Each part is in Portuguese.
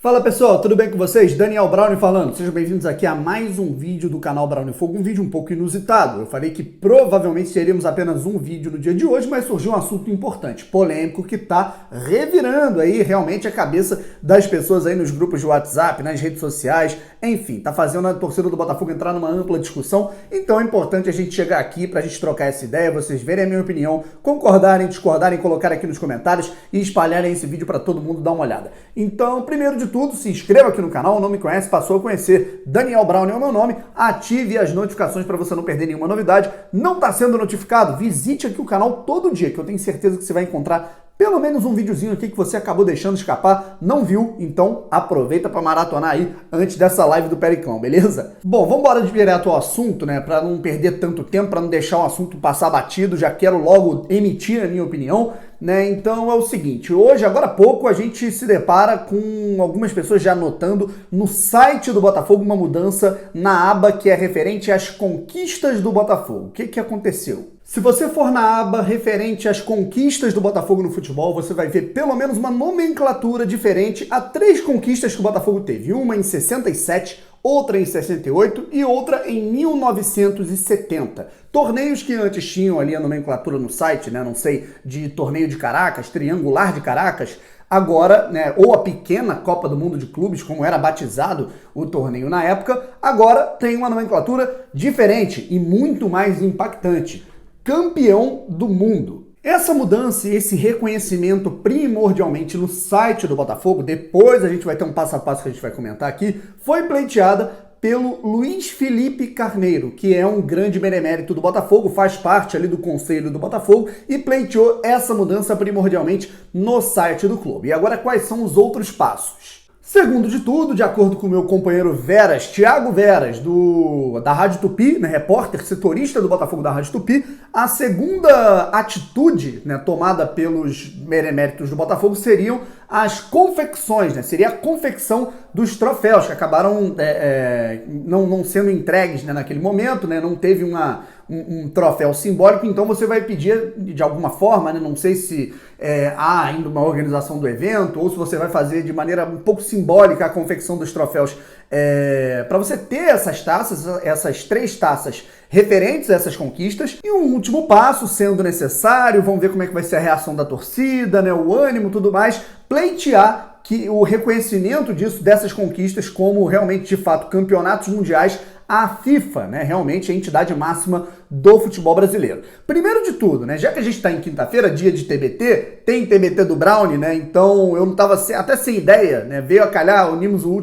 Fala pessoal, tudo bem com vocês? Daniel Brownie falando. Sejam bem-vindos aqui a mais um vídeo do canal Brownie Fogo, um vídeo um pouco inusitado. Eu falei que provavelmente teríamos apenas um vídeo no dia de hoje, mas surgiu um assunto importante, polêmico, que tá revirando aí realmente a cabeça das pessoas aí nos grupos de WhatsApp, nas redes sociais, enfim, tá fazendo a torcida do Botafogo entrar numa ampla discussão. Então é importante a gente chegar aqui pra gente trocar essa ideia, vocês verem a minha opinião, concordarem, discordarem, colocar aqui nos comentários e espalharem esse vídeo pra todo mundo dar uma olhada. Então, primeiro de tudo, se inscreva aqui no canal, não me conhece, passou a conhecer, Daniel Brownie é o meu nome, ative as notificações para você não perder nenhuma novidade. Não está sendo notificado? Visite aqui o canal todo dia, que eu tenho certeza que você vai encontrar pelo menos um videozinho aqui que você acabou deixando escapar, não viu? Então aproveita para maratonar aí antes dessa live do Pericão, beleza? Bom, vamos embora direto ao assunto, né? Para não perder tanto tempo, para não deixar o assunto passar batido, já quero logo emitir a minha opinião, né? Então é o seguinte, hoje, agora há pouco, a gente se depara com algumas pessoas já notando no site do Botafogo uma mudança na aba que é referente às conquistas do Botafogo. O que aconteceu? Se você for na aba referente às conquistas do Botafogo no futebol, você vai ver pelo menos uma nomenclatura diferente a 3 conquistas que o Botafogo teve. Uma em 67, outra em 68 e outra em 1970. Torneios que antes tinham ali a nomenclatura no site, né? Não sei, de torneio de Caracas, triangular de Caracas, agora, né, ou a pequena Copa do Mundo de Clubes, como era batizado o torneio na época, agora tem uma nomenclatura diferente e muito mais impactante. Campeão do mundo. Essa mudança e esse reconhecimento primordialmente no site do Botafogo, depois a gente vai ter um passo a passo que a gente vai comentar aqui, foi pleiteada pelo Luiz Felipe Carneiro, que é um grande benemérito do Botafogo, faz parte ali do conselho do Botafogo e pleiteou essa mudança primordialmente no site do clube. E agora quais são os outros passos? Segundo de tudo, de acordo com o meu companheiro Veras, Thiago Veras, da Rádio Tupi, né, repórter, setorista do Botafogo da Rádio Tupi, a segunda atitude, né, tomada pelos beneméritos do Botafogo seriam as confecções, né, seria a confecção dos troféus, que acabaram não sendo entregues, né, naquele momento, né, não teve um troféu simbólico, então você vai pedir de alguma forma, né, não sei se há ainda uma organização do evento, ou se você vai fazer de maneira um pouco simbólica a confecção dos troféus, para você ter essas taças, essas 3 taças referentes a essas conquistas, e um último passo, sendo necessário, vamos ver como é que vai ser a reação da torcida, né, o ânimo, tudo mais, pleitear que o reconhecimento dessas conquistas como realmente, de fato, campeonatos mundiais, a FIFA, né, realmente a entidade máxima do futebol brasileiro. Primeiro de tudo, né, já que a gente está em quinta-feira, dia de TBT, tem TBT do Brownie, né, então eu não estava até sem ideia, né, veio a calhar, unimos o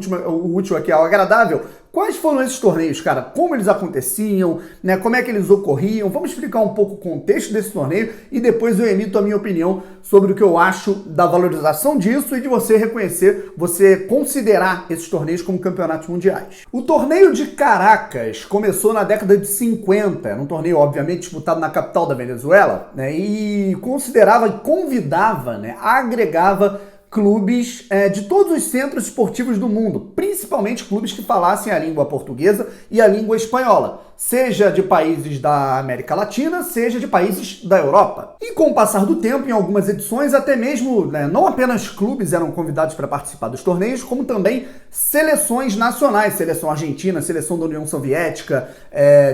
útil aqui ao agradável. Quais foram esses torneios, cara? Como eles aconteciam, né? Como é que eles ocorriam? Vamos explicar um pouco o contexto desse torneio e depois eu emito a minha opinião sobre o que eu acho da valorização disso e de você reconhecer, você considerar esses torneios como campeonatos mundiais. O torneio de Caracas começou na década de 50, era um torneio obviamente disputado na capital da Venezuela, né? E considerava e convidava, né? Agregava clubes de todos os centros esportivos do mundo, principalmente clubes que falassem a língua portuguesa e a língua espanhola, seja de países da América Latina, seja de países da Europa. E com o passar do tempo, em algumas edições, até mesmo, né, não apenas clubes eram convidados para participar dos torneios, como também seleções nacionais, seleção argentina, seleção da União Soviética,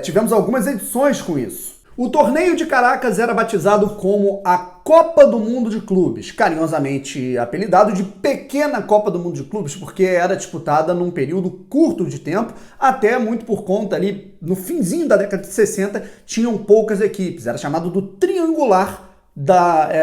tivemos algumas edições com isso. O torneio de Caracas era batizado como a Copa do Mundo de Clubes, carinhosamente apelidado de Pequena Copa do Mundo de Clubes, porque era disputada num período curto de tempo, até muito por conta ali, no finzinho da década de 60, tinham poucas equipes, era chamado do triangular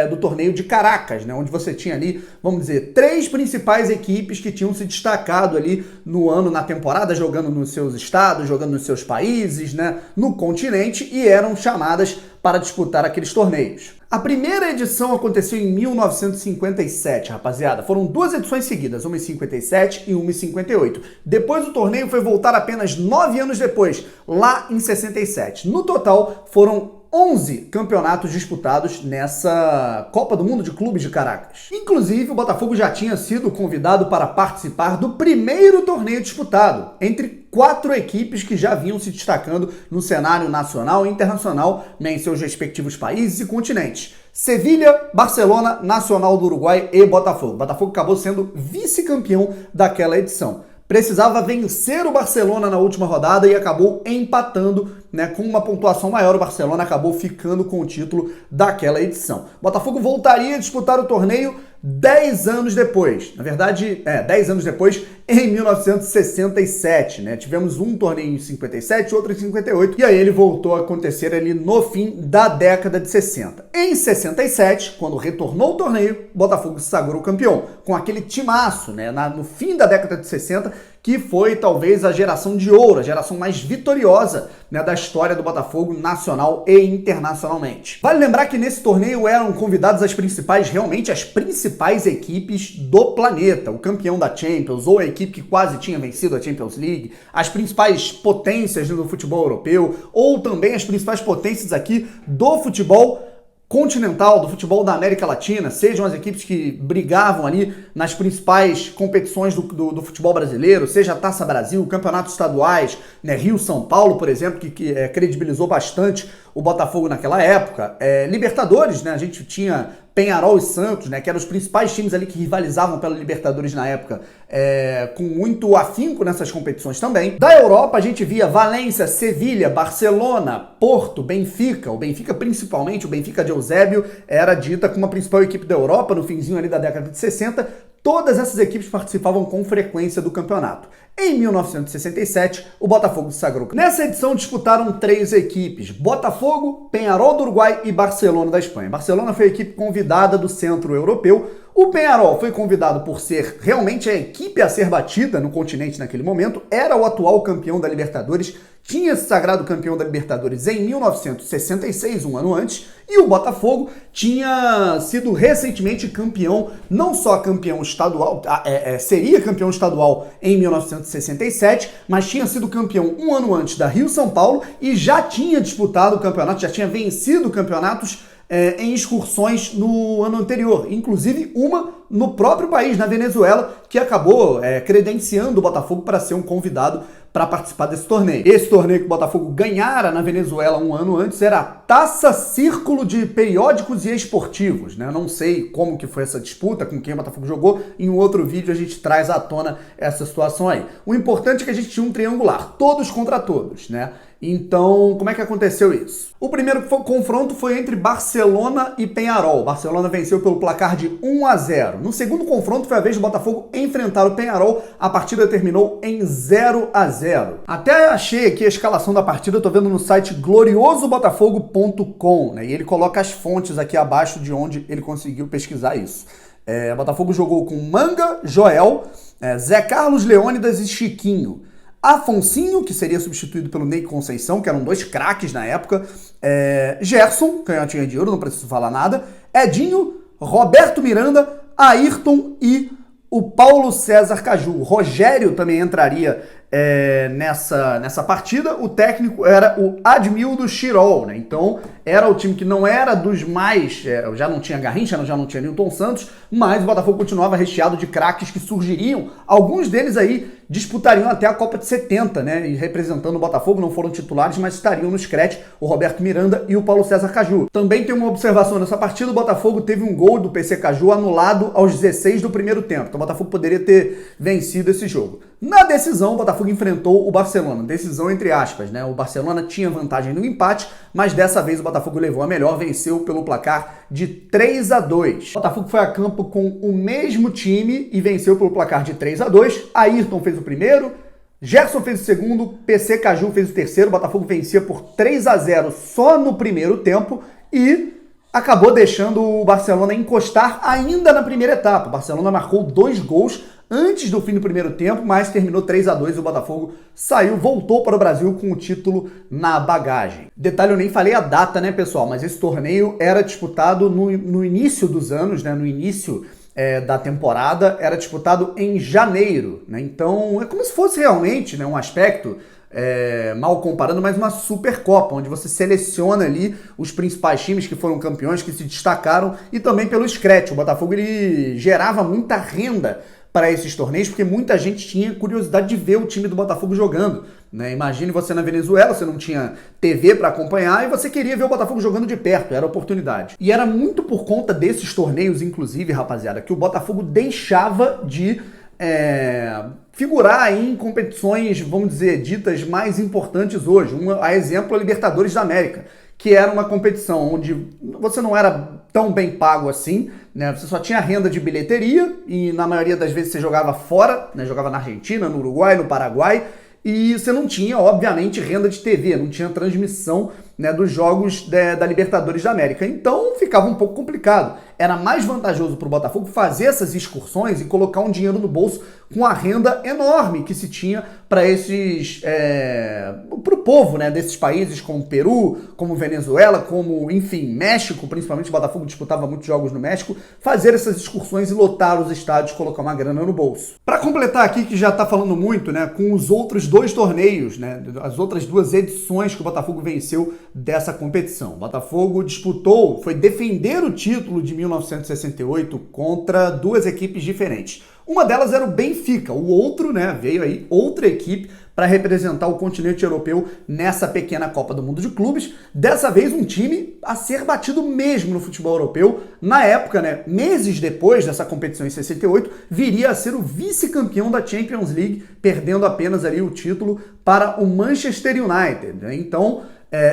do torneio de Caracas, né, onde você tinha ali, vamos dizer, 3 principais equipes que tinham se destacado ali no ano, na temporada, jogando nos seus estados, jogando nos seus países, né, no continente, e eram chamadas para disputar aqueles torneios. A primeira edição aconteceu em 1957, rapaziada. Foram 2 edições seguidas, uma em 57 e uma em 58. Depois o torneio foi voltar apenas 9 anos depois, lá em 67. No total, foram 11 campeonatos disputados nessa Copa do Mundo de Clubes de Caracas. Inclusive, o Botafogo já tinha sido convidado para participar do primeiro torneio disputado, entre 4 equipes que já vinham se destacando no cenário nacional e internacional, né, em seus respectivos países e continentes. Sevilha, Barcelona, Nacional do Uruguai e Botafogo. O Botafogo acabou sendo vice-campeão daquela edição. Precisava vencer o Barcelona na última rodada e acabou empatando, né, com uma pontuação maior. O Barcelona acabou ficando com o título daquela edição. O Botafogo voltaria a disputar o torneio 10 anos depois. Na verdade, 10 anos depois, em 1967, né? Tivemos um torneio em 57, outro em 58, e aí ele voltou a acontecer ali no fim da década de 60. Em 67, quando retornou o torneio, o Botafogo se sagrou campeão, com aquele timaço, né, no fim da década de 60, que foi talvez a geração de ouro, a geração mais vitoriosa, né, da história do Botafogo nacional e internacionalmente. Vale lembrar que nesse torneio eram convidados realmente as principais equipes do planeta, o campeão da Champions, ou a equipe que quase tinha vencido a Champions League, as principais potências do futebol europeu, ou também as principais potências aqui do futebol continental, do futebol da América Latina, sejam as equipes que brigavam ali nas principais competições do futebol brasileiro, seja a Taça Brasil, campeonatos estaduais, né, Rio-São Paulo, por exemplo, que credibilizou bastante o Botafogo naquela época, Libertadores, né, a gente tinha Peñarol e Santos, né, que eram os principais times ali que rivalizavam pela Libertadores na época, com muito afinco nessas competições também. Da Europa a gente via Valência, Sevilha, Barcelona, Porto, Benfica. O Benfica principalmente, o Benfica de Eusébio, era dita como a principal equipe da Europa no finzinho ali da década de 60. Todas essas equipes participavam com frequência do campeonato. Em 1967, o Botafogo se sagrou. Nessa edição disputaram 3 equipes: Botafogo, Peñarol do Uruguai e Barcelona da Espanha. Barcelona foi a equipe convidada do centro europeu. O Peñarol foi convidado por ser realmente a equipe a ser batida no continente naquele momento, era o atual campeão da Libertadores, tinha se sagrado campeão da Libertadores em 1966, um ano antes, e o Botafogo tinha sido recentemente campeão, não só campeão estadual, seria campeão estadual em 1967, mas tinha sido campeão um ano antes da Rio-São Paulo e já tinha disputado o campeonato, já tinha vencido campeonatos em excursões no ano anterior, inclusive uma no próprio país, na Venezuela, que acabou credenciando o Botafogo para ser um convidado para participar desse torneio. Esse torneio que o Botafogo ganhara na Venezuela um ano antes era a Taça Círculo de Periódicos e Esportivos, né? Eu não sei como que foi essa disputa, com quem o Botafogo jogou, em um outro vídeo a gente traz à tona essa situação aí. O importante é que a gente tinha um triangular, todos contra todos, né? Então, como é que aconteceu isso? O primeiro confronto foi entre Barcelona e Peñarol. Barcelona venceu pelo placar de 1-0. No segundo confronto foi a vez do Botafogo enfrentar o Peñarol. A partida terminou em 0-0. Até achei aqui a escalação da partida, eu tô vendo no site gloriosobotafogo.com, né? E ele coloca as fontes aqui abaixo de onde ele conseguiu pesquisar isso. O Botafogo jogou com Manga, Joel, Zé Carlos, Leônidas e Chiquinho. Afonsinho, que seria substituído pelo Ney Conceição, que eram 2 craques na época, Gerson, canhotinha de ouro, não preciso falar nada, Edinho, Roberto Miranda, Ayrton e o Paulo César Caju. O Rogério também entraria nessa partida. O técnico era o Admildo Chirol, né? Então era o time que não era dos mais, já não tinha Garrincha, já não tinha Nilton Santos, mas o Botafogo continuava recheado de craques que surgiriam. Alguns deles aí disputariam até a Copa de 70, né? E representando o Botafogo, não foram titulares, mas estariam no scratch, o Roberto Miranda e o Paulo César Caju. Também tem uma observação nessa partida: o Botafogo teve um gol do PC Caju anulado aos 16 do primeiro tempo. Então o Botafogo poderia ter vencido esse jogo. Na decisão, o Botafogo enfrentou o Barcelona. Decisão entre aspas, né? O Barcelona tinha vantagem no empate, mas dessa vez o Botafogo levou a melhor, venceu pelo placar de 3-2. O Botafogo foi a campo com o mesmo time e venceu pelo placar de 3-2. Ayrton fez o primeiro, Gerson fez o segundo, PC Caju fez o terceiro. O Botafogo vencia por 3-0 só no primeiro tempo e acabou deixando o Barcelona encostar ainda na primeira etapa. O Barcelona marcou 2 gols antes do fim do primeiro tempo, mas terminou 3-2 e o Botafogo voltou para o Brasil com o título na bagagem. Detalhe, eu nem falei a data, né, pessoal, mas esse torneio era disputado no início dos anos, né, no início da temporada, era disputado em janeiro, né, então é como se fosse realmente, né, um aspecto mal comparando, mas uma Supercopa, onde você seleciona ali os principais times que foram campeões, que se destacaram, e também pelo scratch. O Botafogo ele gerava muita renda para esses torneios, porque muita gente tinha curiosidade de ver o time do Botafogo jogando, né? Imagine você na Venezuela, você não tinha TV para acompanhar e você queria ver o Botafogo jogando de perto, era oportunidade. E era muito por conta desses torneios, inclusive, rapaziada, que o Botafogo deixava de figurar aí em competições, vamos dizer, ditas mais importantes hoje. A exemplo, a Libertadores da América, que era uma competição onde você não era tão bem pago assim, né? Você só tinha renda de bilheteria e na maioria das vezes você jogava fora, né? Jogava na Argentina, no Uruguai, no Paraguai, e você não tinha, obviamente, renda de TV, não tinha transmissão, né, dos jogos da Libertadores da América. Então ficava um pouco complicado. Era mais vantajoso para o Botafogo fazer essas excursões e colocar um dinheiro no bolso com a renda enorme que se tinha para para o povo, né, desses países como Peru, como Venezuela, como, enfim, México, principalmente o Botafogo disputava muitos jogos no México, fazer essas excursões e lotar os estádios, colocar uma grana no bolso. Para completar aqui, que já está falando muito, né, com os outros dois torneios, né, as outras duas edições que o Botafogo venceu dessa competição. O Botafogo disputou, foi defender o título de 1968 contra duas equipes diferentes. Uma delas era o Benfica, o outro, né, veio aí outra equipe para representar o continente europeu nessa pequena Copa do Mundo de Clubes. Dessa vez um time a ser batido mesmo no futebol europeu. Na época, né, meses depois dessa competição em 68, viria a ser o vice-campeão da Champions League, perdendo apenas ali o título para o Manchester United, né? Então,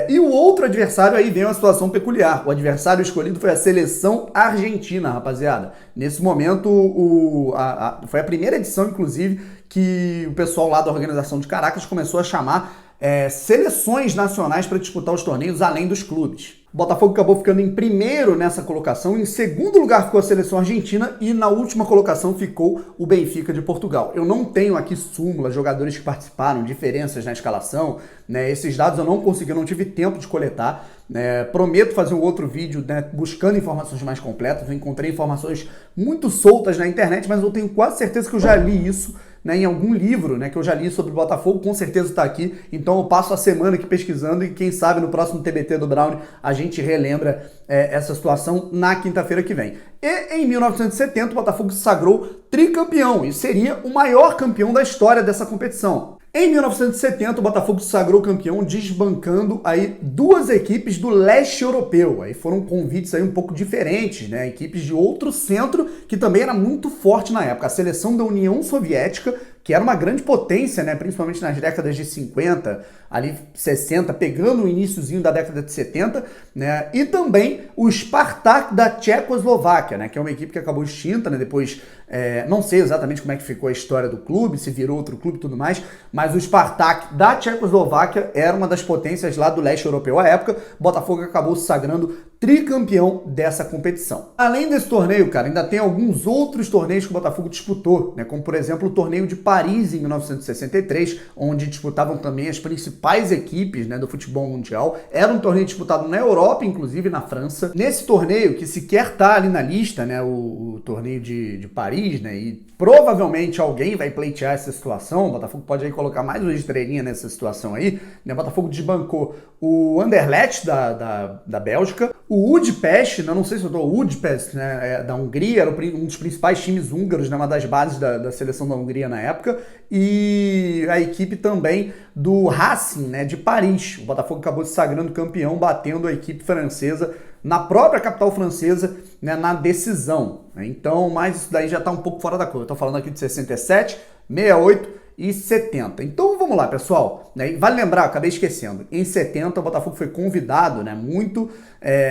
e o outro adversário aí vem uma situação peculiar. O adversário escolhido foi a seleção argentina, rapaziada. Nesse momento, foi a primeira edição, inclusive, que o pessoal lá da organização de Caracas começou a chamar seleções nacionais para disputar os torneios além dos clubes. O Botafogo acabou ficando em primeiro nessa colocação, em segundo lugar ficou a seleção argentina e na última colocação ficou o Benfica de Portugal. Eu não tenho aqui súmula, jogadores que participaram, diferenças na escalação, né? Esses dados eu não consegui, eu não tive tempo de coletar. Prometo fazer um outro vídeo, né, buscando informações mais completas. Eu encontrei informações muito soltas na internet, mas eu tenho quase certeza que eu já li isso, né, em algum livro, né, que eu já li sobre o Botafogo, com certeza está aqui. Então eu passo a semana aqui pesquisando e quem sabe no próximo TBT do Brownie a gente relembra essa situação na quinta-feira que vem. E em 1970 o Botafogo se sagrou tricampeão e seria o maior campeão da história dessa competição. Em 1970, o Botafogo se sagrou campeão desbancando aí duas equipes do leste europeu. Aí foram convites aí um pouco diferentes, né? Equipes de outro centro que também era muito forte na época. A seleção da União Soviética, que era uma grande potência, né, principalmente nas décadas de 50, ali 60, pegando o iniciozinho da década de 70, né, e também o Spartak da Tchecoslováquia, né, que é uma equipe que acabou extinta, né, depois, não sei exatamente como é que ficou a história do clube, se virou outro clube e tudo mais, mas o Spartak da Tchecoslováquia era uma das potências lá do leste europeu à época. O Botafogo acabou se sagrando tricampeão dessa competição. Além desse torneio, cara, ainda tem alguns outros torneios que o Botafogo disputou, né, como por exemplo o torneio de Paris em 1963, onde disputavam também as principais equipes, né, do futebol mundial. Era um torneio disputado na Europa, inclusive na França. Nesse torneio, que sequer está ali na lista, né, o torneio de Paris, né, e provavelmente alguém vai pleitear essa situação. O Botafogo pode aí colocar mais uma estrelinha nessa situação aí, né? O Botafogo desbancou o Anderlecht da Bélgica, o Újpest, não sei se eu estou, o Újpest, né, da Hungria, era um dos principais times húngaros, né, uma das bases da seleção da Hungria na época, e a equipe também do Racing, né, de Paris. O Botafogo acabou se sagrando campeão, batendo a equipe francesa na própria capital francesa, né, na decisão. Então, mas isso daí já está um pouco fora da curva. Eu estou falando aqui de 67, 68 e 70. Então vamos lá, pessoal. Vale lembrar, acabei esquecendo, em 70 o Botafogo foi convidado, né, muito,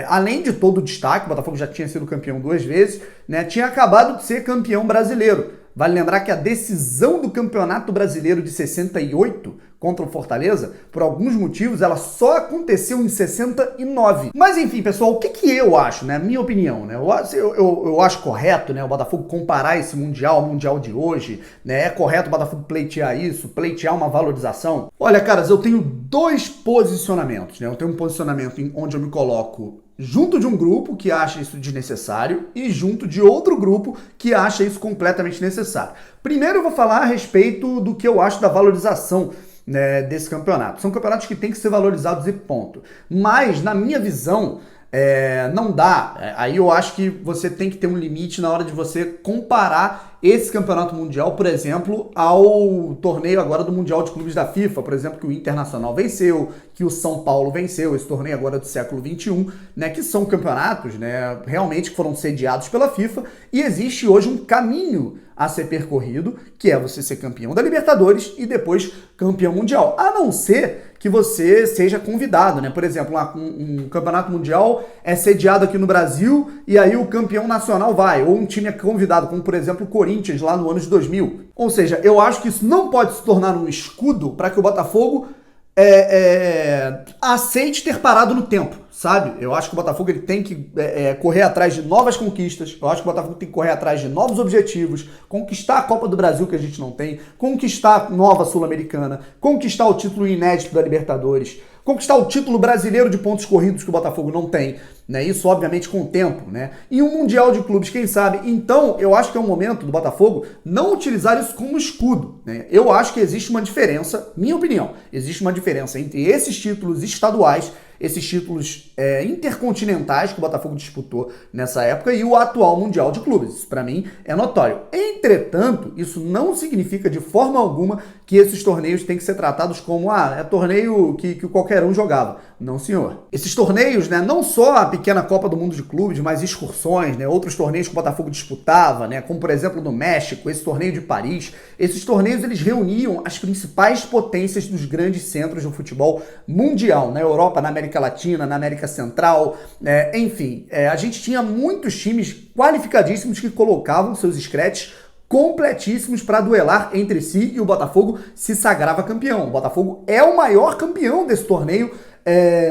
além de todo o destaque, o Botafogo já tinha sido campeão 2 vezes, né, tinha acabado de ser campeão brasileiro. Vale lembrar que a decisão do Campeonato Brasileiro de 68 contra o Fortaleza, por alguns motivos, ela só aconteceu em 69. Mas enfim, pessoal, o que eu acho, né? Minha opinião, né? Eu acho correto, né, o Botafogo comparar esse Mundial ao Mundial de hoje, né? É correto o Botafogo pleitear isso, pleitear uma valorização? Olha, caras, eu tenho dois posicionamentos, né? Eu tenho um posicionamento onde eu me coloco junto de um grupo que acha isso desnecessário e junto de outro grupo que acha isso completamente necessário. Primeiro eu vou falar a respeito do que eu acho da valorização, né, desse campeonato. São campeonatos que têm que ser valorizados e ponto. Mas, na minha visão, não dá. Aí eu acho que você tem que ter um limite na hora de você comparar esse campeonato mundial, por exemplo, ao torneio agora do Mundial de Clubes da FIFA, por exemplo, que o Internacional venceu, que o São Paulo venceu, esse torneio agora do século XXI, né, que são campeonatos, né, realmente que foram sediados pela FIFA, e existe hoje um caminho a ser percorrido, que é você ser campeão da Libertadores e depois campeão mundial, a não ser que você seja convidado, né? Por exemplo, um campeonato mundial é sediado aqui no Brasil e aí o campeão nacional vai, ou um time é convidado, como por exemplo o Corinthians lá no ano de 2000. Ou seja, eu acho que isso não pode se tornar um escudo para que o Botafogo aceite ter parado no tempo, sabe? Eu acho que o Botafogo ele tem que correr atrás de novas conquistas, eu acho que o Botafogo tem que correr atrás de novos objetivos, conquistar a Copa do Brasil que a gente não tem, conquistar a nova Sul-Americana, conquistar o título inédito da Libertadores, conquistar o título brasileiro de pontos corridos que o Botafogo não tem, né? Isso, obviamente, com o tempo, né? E um Mundial de Clubes, quem sabe? Então, eu acho que é um momento do Botafogo não utilizar isso como escudo, né? Eu acho que existe uma diferença, minha opinião, existe uma diferença entre esses títulos estaduais, esses títulos intercontinentais que o Botafogo disputou nessa época e o atual Mundial de Clubes. Isso, para mim, é notório. Entretanto, isso não significa de forma alguma que esses torneios têm que ser tratados como torneio que qualquer um jogava. Não, senhor. Esses torneios, né, não só a pequena Copa do Mundo de Clubes, mas excursões, né, outros torneios que o Botafogo disputava, né, como por exemplo no México, esse torneio de Paris, esses torneios eles reuniam as principais potências dos grandes centros do futebol mundial, na Europa, na América Latina, na América Central, enfim, a gente tinha muitos times qualificadíssimos que colocavam seus scratches completíssimos para duelar entre si e o Botafogo se sagrava campeão. O Botafogo é o maior campeão desse torneio,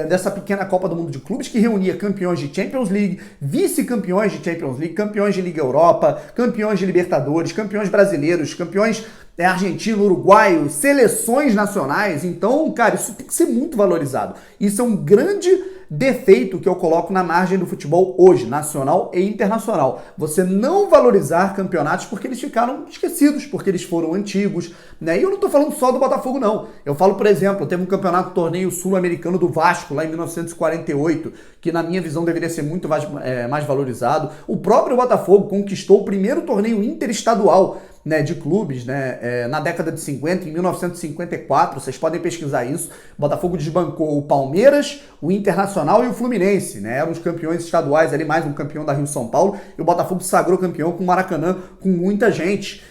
dessa pequena Copa do Mundo de Clubes, que reunia campeões de Champions League, vice-campeões de Champions League, campeões de Liga Europa, campeões de Libertadores, campeões brasileiros, campeões argentino, uruguaio, seleções nacionais. Então, cara, isso tem que ser muito valorizado. Isso é um grande defeito que eu coloco na margem do futebol hoje, nacional e internacional. Você não valorizar campeonatos porque eles ficaram esquecidos, porque eles foram antigos, né? E eu não tô falando só do Botafogo, não. Eu falo, por exemplo, teve um torneio sul-americano do Vasco, lá em 1948, que na minha visão deveria ser muito mais valorizado. O próprio Botafogo conquistou o primeiro torneio interestadual, né, de clubes, né, na década de 50, em 1954, vocês podem pesquisar isso. O Botafogo desbancou o Palmeiras, o Internacional e o Fluminense, né, eram os campeões estaduais ali, mais um campeão da Rio-São Paulo, e o Botafogo se sagrou campeão com o Maracanã, com muita gente.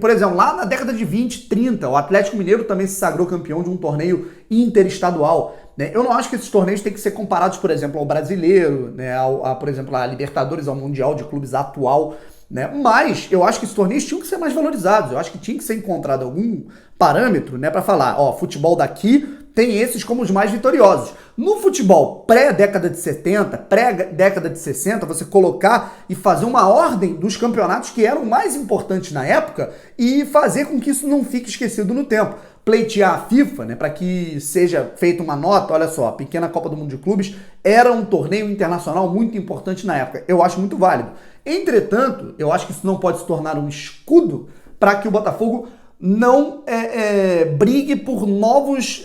Por exemplo, lá na década de 20, 30, o Atlético Mineiro também se sagrou campeão de um torneio interestadual. Eu não acho que esses torneios têm que ser comparados, por exemplo, ao brasileiro, né, por exemplo, a Libertadores, ao Mundial de Clubes atual, né? Mas eu acho que esses torneios tinham que ser mais valorizados. Eu acho que tinha que ser encontrado algum parâmetro, né, para falar, futebol daqui tem esses como os mais vitoriosos. No futebol pré-década de 70, pré-década de 60, você colocar e fazer uma ordem dos campeonatos que eram mais importantes na época e fazer com que isso não fique esquecido no tempo. Pleitear a FIFA, né, para que seja feita uma nota, olha só, a pequena Copa do Mundo de Clubes era um torneio internacional muito importante na época. Eu acho muito válido. Entretanto, eu acho que isso não pode se tornar um escudo para que o Botafogo não brigue por novos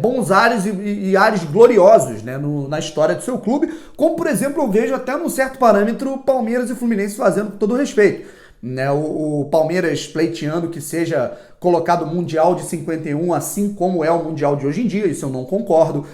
bons ares e ares gloriosos, né, na história do seu clube, como, por exemplo, eu vejo até num certo parâmetro Palmeiras e Fluminense fazendo com todo o respeito. Né, o Palmeiras pleiteando que seja colocado Mundial de 51, assim como é o Mundial de hoje em dia, isso eu não concordo.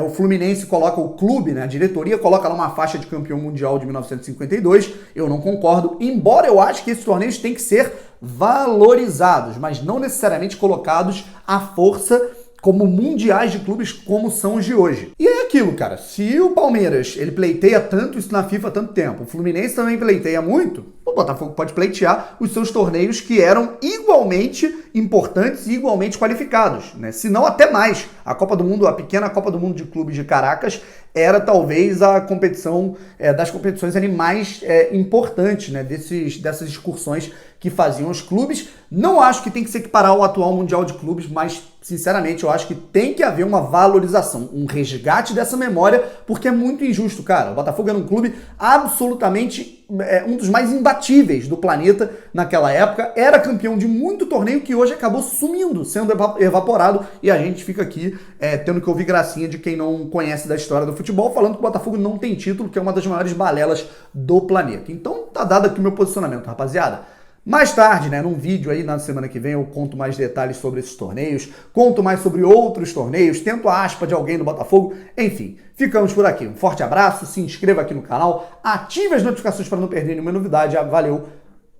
O Fluminense coloca o clube, né, a diretoria coloca lá uma faixa de campeão mundial de 1952, eu não concordo, embora eu acho que esses torneios têm que ser valorizados, mas não necessariamente colocados à força como mundiais de clubes como são os de hoje. E é aquilo, cara, se o Palmeiras ele pleiteia tanto isso na FIFA há tanto tempo, o Fluminense também pleiteia muito, o Botafogo pode pleitear os seus torneios que eram igualmente importantes e igualmente qualificados, né? Se não até mais. A Copa do Mundo, a pequena Copa do Mundo de Clubes de Caracas era talvez a competição das competições ali mais importantes, né? Dessas excursões que faziam os clubes. Não acho que tem que se equiparar ao atual Mundial de Clubes, mas sinceramente, eu acho que tem que haver uma valorização, um resgate dessa memória, porque é muito injusto, cara. O Botafogo era um clube absolutamente um dos mais imbatíveis do planeta naquela época, era campeão de muito torneio que hoje acabou sumindo, sendo evaporado, e a gente fica aqui tendo que ouvir gracinha de quem não conhece da história do futebol, falando que o Botafogo não tem título, que é uma das maiores balelas do planeta. Então tá dado aqui o meu posicionamento, rapaziada. Mais tarde, né, num vídeo aí na semana que vem, eu conto mais detalhes sobre esses torneios, conto mais sobre outros torneios, tento a aspa de alguém do Botafogo, enfim, ficamos por aqui. Um forte abraço, se inscreva aqui no canal, ative as notificações para não perder nenhuma novidade, valeu,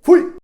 fui!